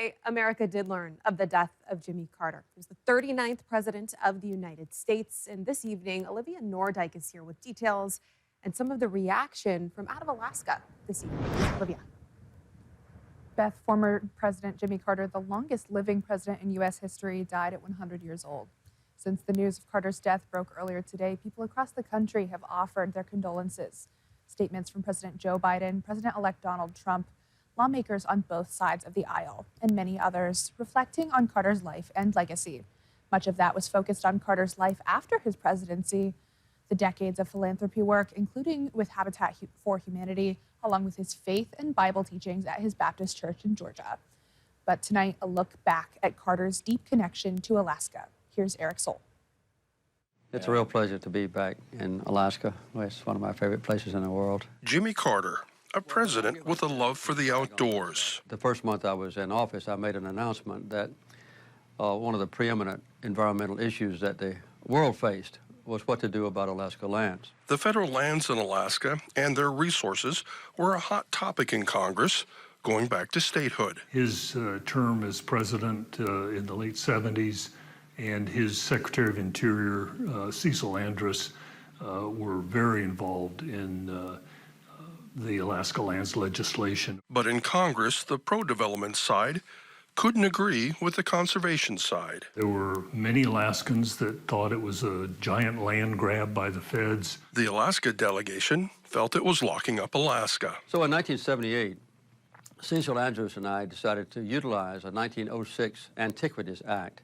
night, America did learn of the death of Jimmy Carter. He was the 39th president of the United States. And this evening, Olivia Nordyke is here with details and some of the reaction from out of Alaska this evening. Olivia. Beth, former President Jimmy Carter, the longest living president in U.S. history, died at 100 years old. Since the news of Carter's death broke earlier today, people across the country have offered their condolences. Statements from President Joe Biden, President-elect Donald Trump, lawmakers on both sides of the aisle, and many others reflecting on Carter's life and legacy. Much of that was focused on Carter's life after his presidency, the decades of philanthropy work, including with Habitat for Humanity, along with his faith and Bible teachings at his Baptist church in Georgia. But tonight, a look back at Carter's deep connection to Alaska. Here's Eric Sohl. It's a real pleasure to be back in Alaska. It's one of my favorite places in the world. Jimmy Carter, a president with a love for the outdoors. The first month I was in office, I made an announcement that one of the preeminent environmental issues that the world faced was what to do about Alaska lands. The federal lands in Alaska and their resources were a hot topic in Congress going back to statehood. His term as president in the late 70s and his Secretary of Interior, Cecil Andrus, were very involved in the Alaska lands legislation. But in Congress, the pro-development side couldn't agree with the conservation side. There were many Alaskans that thought it was a giant land grab by the feds. The Alaska delegation felt it was locking up Alaska. So in 1978, Cecil Andrus and I decided to utilize a 1906 Antiquities Act,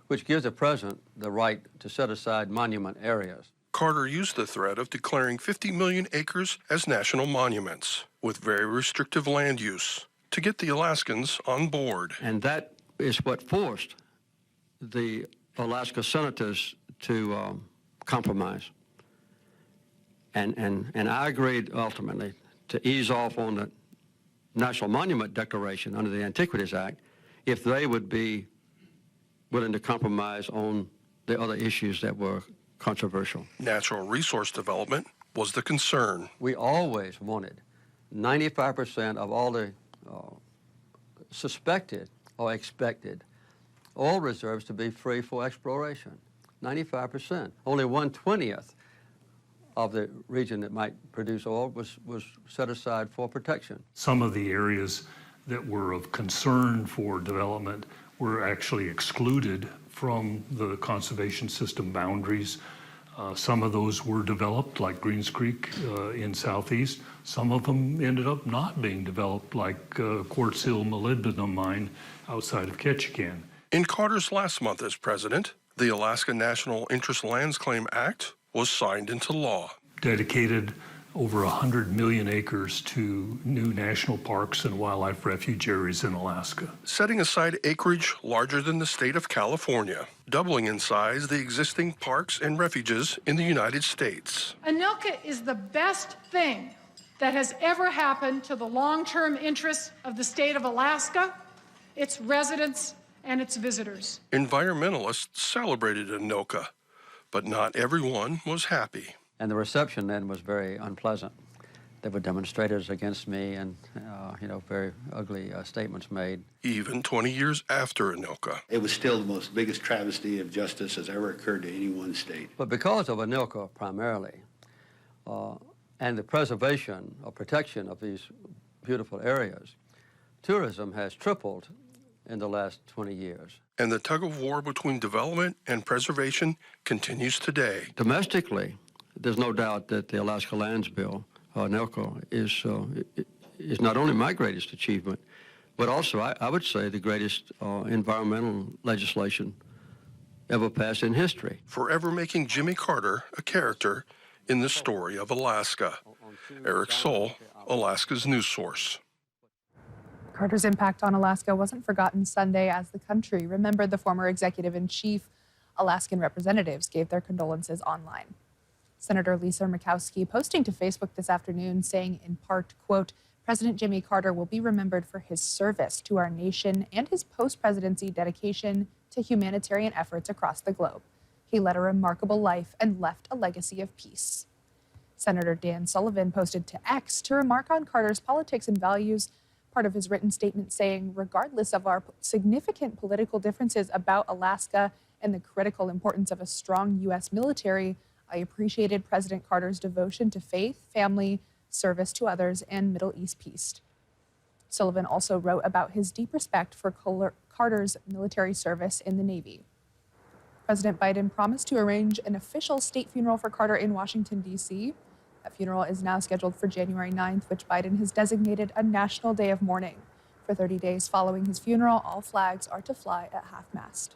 which gives the president the right to set aside monument areas. Carter used the threat of declaring 50 million acres as national monuments with very restrictive land use to get the Alaskans on board. And that is what forced the Alaska senators to compromise. And I agreed ultimately to ease off on the National Monument Declaration under the Antiquities Act if they would be willing to compromise on the other issues that were controversial. Natural resource development was the concern. We always wanted 95% of all the suspected or expected oil reserves to be free for exploration. 95%. Only 1/20th of the region that might produce oil was set aside for protection. Some of the areas that were of concern for development were actually excluded from the conservation system boundaries. Some of those were developed, like Greens Creek in Southeast. Some of them ended up not being developed, like Quartz Hill molybdenum mine outside of Ketchikan. In Carter's last month as president, the Alaska National Interest Lands Claim Act was signed into law. Dedicated over 100 million acres to new national parks and wildlife refuge areas in Alaska. Setting aside acreage larger than the state of California, doubling in size the existing parks and refuges in the United States. Anilka is the best thing that has ever happened to the long-term interests of the state of Alaska, its residents, and its visitors. Environmentalists celebrated Anilka, but not everyone was happy. And the reception then was very unpleasant. There were demonstrators against me and, very ugly statements made. Even 20 years after Anilka. It was still the most biggest travesty of justice has ever occurred to any one state. But because of Anilka primarily, and the preservation or protection of these beautiful areas, tourism has tripled in the last 20 years. And the tug of war between development and preservation continues today. Domestically, there's no doubt that the Alaska Lands Bill, Anilka, is not only my greatest achievement, but also, I would say, the greatest environmental legislation ever passed in history. Forever making Jimmy Carter a character in the story of Alaska. Eric Sohl, Alaska's news source. Carter's impact on Alaska wasn't forgotten Sunday as the country remembered the former executive-in-chief. Alaskan representatives gave their condolences online. Senator Lisa Murkowski posting to Facebook this afternoon saying in part, quote, President Jimmy Carter will be remembered for his service to our nation and his post-presidency dedication to humanitarian efforts across the globe. He led a remarkable life and left a legacy of peace. Senator Dan Sullivan posted to X to remark on Carter's politics and values, part of his written statement saying, regardless of our significant political differences about Alaska and the critical importance of a strong U.S. military, I appreciated President Carter's devotion to faith, family, service to others, and Middle East peace. Sullivan also wrote about his deep respect for Carter's military service in the Navy. President Biden promised to arrange an official state funeral for Carter in Washington, D.C. That funeral is now scheduled for January 9th, which Biden has designated a national day of mourning. For 30 days following his funeral, all flags are to fly at half-mast.